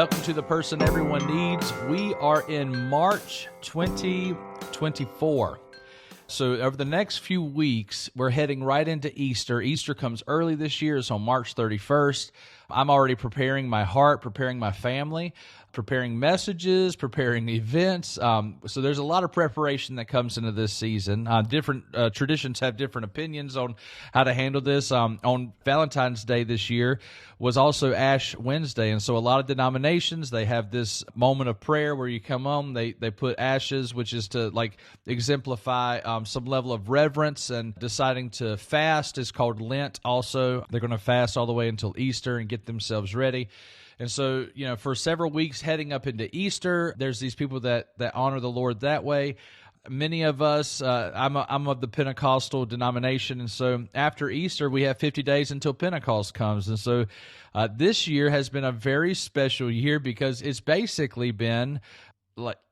Welcome to The Person Everyone Needs. We are in March 2024. So over the next few weeks, we're heading right into Easter. Easter comes early this year. It's on March 31st. I'm already preparing my heart, preparing my family, preparing messages, preparing events. So there's a lot of preparation that comes into this season. Different traditions have different opinions on how to handle this. On Valentine's Day this year was also Ash Wednesday, and so a lot of denominations, they have this moment of prayer where you come on, they put ashes, which is to like exemplify some level of reverence, and deciding to fast is called Lent also. They're going to fast all the way until Easter and get themselves ready. And so, for several weeks heading up into Easter, there's these people that honor the Lord that way. Many of us, I'm of the Pentecostal denomination, and so after Easter, we have 50 days until Pentecost comes. And so this year has been a very special year because it's basically been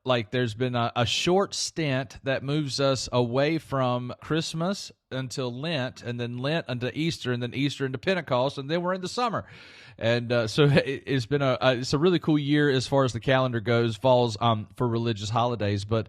like there's been a short stint that moves us away from Christmas until Lent, and then Lent unto Easter, and then Easter into Pentecost, and then we're in the summer. And so it's been it's a really cool year as far as the calendar goes, falls for religious holidays. But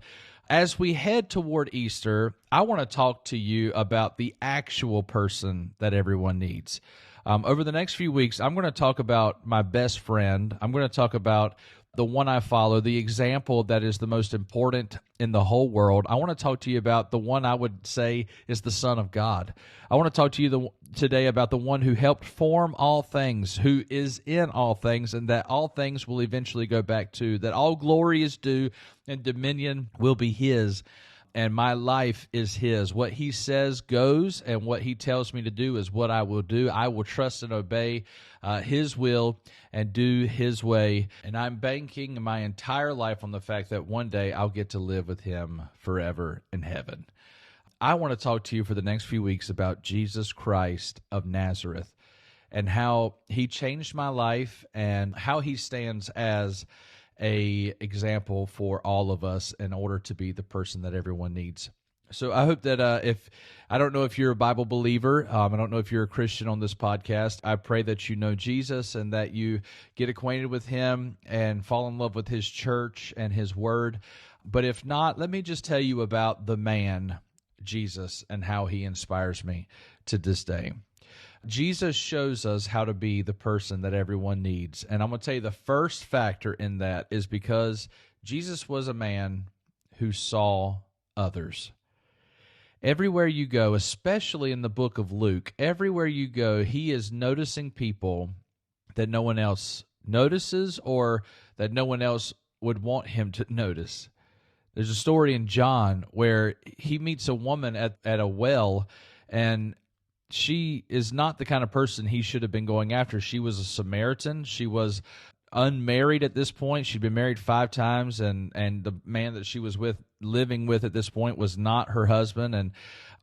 as we head toward Easter, I want to talk to you about the actual person that everyone needs. Over the next few weeks, I'm going to talk about my best friend. I'm going to talk about the one I follow, the example that is the most important in the whole world. I want to talk to you about the one I would say is the Son of God. I want to talk to you today about the one who helped form all things, who is in all things, and that all things will eventually go back to, that all glory is due and dominion will be His, and my life is His. What He says goes, and what He tells me to do is what I will do. I will trust and obey His will and do His way. And I'm banking my entire life on the fact that one day I'll get to live with Him forever in heaven. I want to talk to you for the next few weeks about Jesus Christ of Nazareth and how He changed my life and how He stands as an example for all of us in order to be the person that everyone needs. So I hope that I don't know if you're a Bible believer, I don't know if you're a Christian on this podcast, I pray that you know Jesus and that you get acquainted with Him and fall in love with His church and His word. But if not, let me just tell you about the man, Jesus, and how He inspires me to this day. Jesus shows us how to be the person that everyone needs. And I'm going to tell you the first factor in that is because Jesus was a man who saw others. Everywhere you go, especially in the book of Luke, everywhere you go, He is noticing people that no one else notices or that no one else would want Him to notice. There's a story in John where He meets a woman at a well, and she is not the kind of person He should have been going after. She was a Samaritan. She was unmarried at this point. She'd been married 5 times, and the man that she was living with at this point was not her husband. And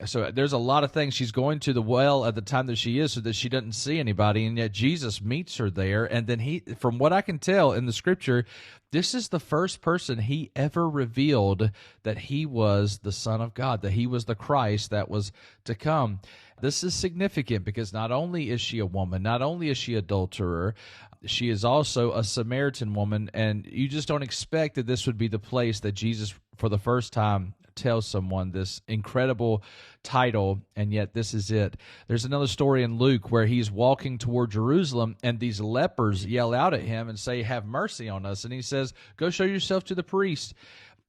so there's a lot of things. She's going to the well at the time that she is so that she doesn't see anybody, and yet Jesus meets her there. And then He, from what I can tell in the Scripture, this is the first person He ever revealed that He was the Son of God, that He was the Christ that was to come. This is significant because not only is she a woman, not only is she an adulterer, she is also a Samaritan woman, and you just don't expect that this would be the place that Jesus, for the first time, tells someone this incredible title, and yet this is it. There's another story in Luke where He's walking toward Jerusalem, and these lepers yell out at Him and say, "Have mercy on us." And He says, "Go show yourself to the priest."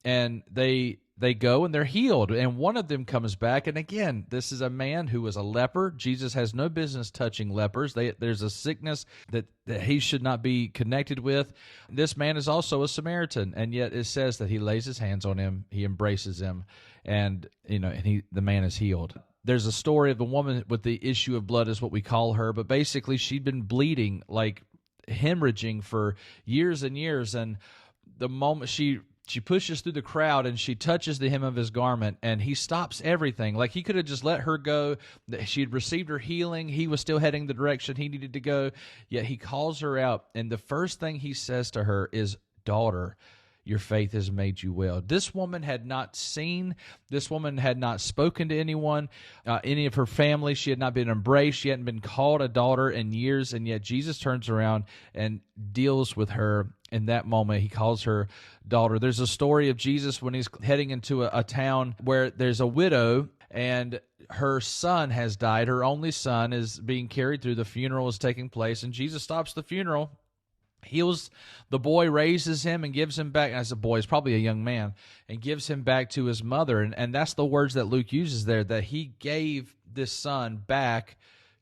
And they go and they're healed, and one of them comes back, and again, this is a man who was a leper. Jesus has no business touching lepers. There's a sickness that he should not be connected with. This man is also a Samaritan, and yet it says that He lays His hands on him, He embraces him, and the man is healed. There's a story of a woman with the issue of blood is what we call her, but basically she'd been bleeding, like hemorrhaging for years and years, and the moment she pushes through the crowd and she touches the hem of His garment, and He stops everything. Like He could have just let her go. She had received her healing. He was still heading the direction he needed to go. Yet He calls her out, and the first thing He says to her is, "Daughter, your faith has made you well." This woman had not seen, this woman had not spoken to anyone, any of her family. She had not been embraced. She hadn't been called a daughter in years, and yet Jesus turns around and deals with her in that moment, he calls her daughter. There's a story of Jesus when he's heading into a town where there's a widow and her son has died. Her only son is being carried through. The funeral is taking place, and Jesus stops the funeral, heals the boy, raises him, and gives him back. As a boy, he's probably a young man, and gives him back to his mother. And that's the words that Luke uses there, that he gave this son back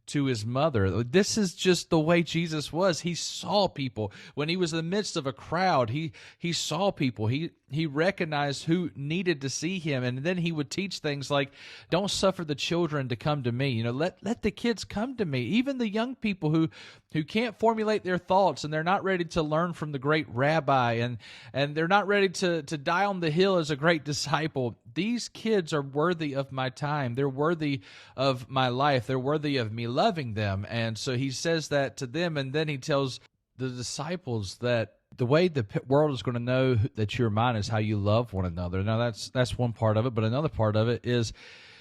to his mother. This is just the way Jesus was. He saw people. When he was in the midst of a crowd, he saw people. He recognized who needed to see him, and then he would teach things like, don't suffer the children to come to me. Let the kids come to me. Even the young people who can't formulate their thoughts, and they're not ready to learn from the great rabbi, and they're not ready to die on the hill as a great disciple. These kids are worthy of my time. They're worthy of my life. They're worthy of me loving them. And so he says that to them, and then he tells the disciples that the way the world is going to know that you're mine is how you love one another. Now, that's one part of it, but another part of it is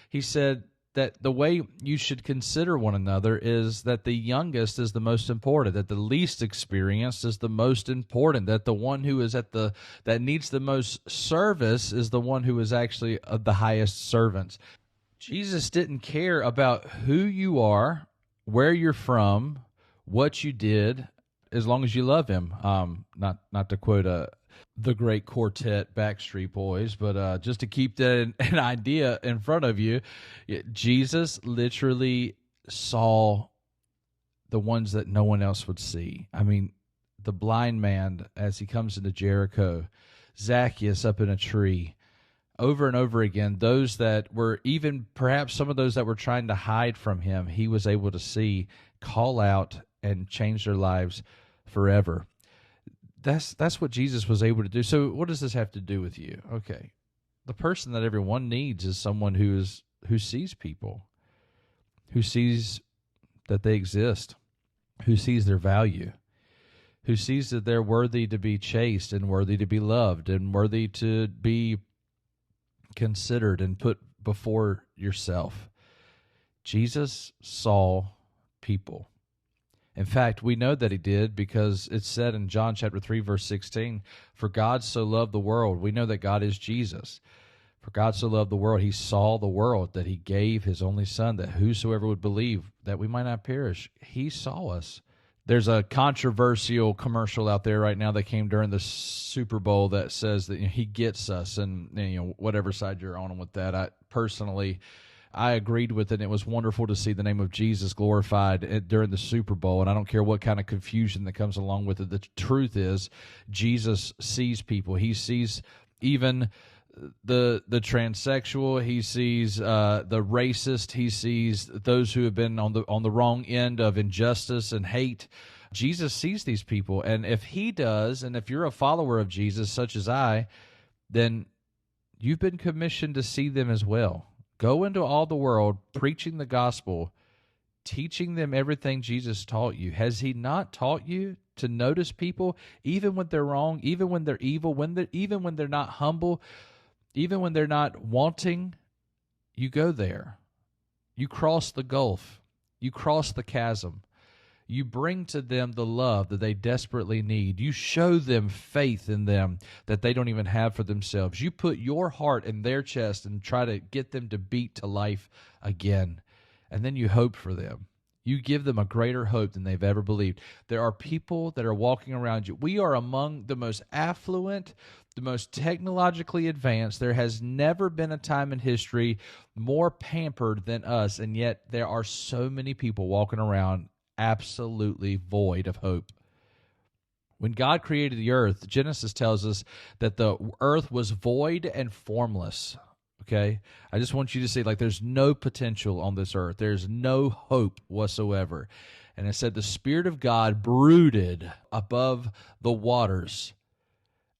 he said that the way you should consider one another is that the youngest is the most important, that the least experienced is the most important, that the one who is that needs the most service is the one who is actually of the highest servants. Jesus didn't care about who you are, where you're from, what you did, as long as you love him. Not to quote the great quartet Backstreet Boys, but just to keep that an idea in front of you, Jesus literally saw the ones that no one else would see. I mean, the blind man as he comes into Jericho, Zacchaeus up in a tree, over and over again, those that were even perhaps some of those that were trying to hide from him, he was able to see, call out, and change their lives forever. That's what Jesus was able to do. So what does this have to do with you? Okay. The person that everyone needs is someone who sees people, who sees that they exist, who sees their value, who sees that they're worthy to be chased and worthy to be loved and worthy to be considered and put before yourself. Jesus saw people. In fact, we know that he did because it's said in John chapter 3, verse 16, for God so loved the world. We know that God is Jesus. For God so loved the world, he saw the world, that he gave his only son, that whosoever would believe, that we might not perish. He saw us. There's a controversial commercial out there right now that came during the Super Bowl that says that he gets us, and whatever side you're on with that. I agreed with it, and it was wonderful to see the name of Jesus glorified during the Super Bowl, and I don't care what kind of confusion that comes along with it. The truth is, Jesus sees people. He sees even the transsexual. He sees the racist. He sees those who have been on the wrong end of injustice and hate. Jesus sees these people, and if he does, and if you're a follower of Jesus, such as I, then you've been commissioned to see them as well. Go into all the world, preaching the gospel, teaching them everything Jesus taught you. Has he not taught you to notice people, even when they're wrong, even when they're evil, even when they're not humble, even when they're not wanting? You go there. You cross the gulf. You cross the chasm. You bring to them the love that they desperately need. You show them faith in them that they don't even have for themselves. You put your heart in their chest and try to get them to beat to life again. And then you hope for them. You give them a greater hope than they've ever believed. There are people that are walking around you. We are among the most affluent, the most technologically advanced. There has never been a time in history more pampered than us, and yet there are so many people walking around absolutely void of hope. When God created the earth, Genesis tells us that the earth was void and formless. Okay? I just want you to see, there's no potential on this earth. There's no hope whatsoever. And it said the Spirit of God brooded above the waters,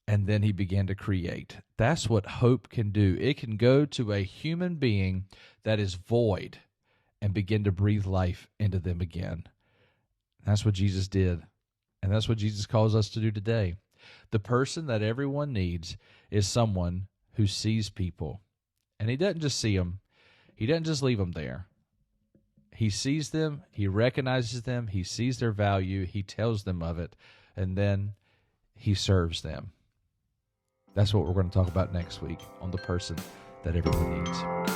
and then he began to create. That's what hope can do. It can go to a human being that is void and begin to breathe life into them again. That's what Jesus did, and that's what Jesus calls us to do today. The person that everyone needs is someone who sees people, and he doesn't just see them. He doesn't just leave them there. He sees them, he recognizes them, he sees their value, he tells them of it, and then he serves them. That's what we're going to talk about next week on The Person That Everyone Needs.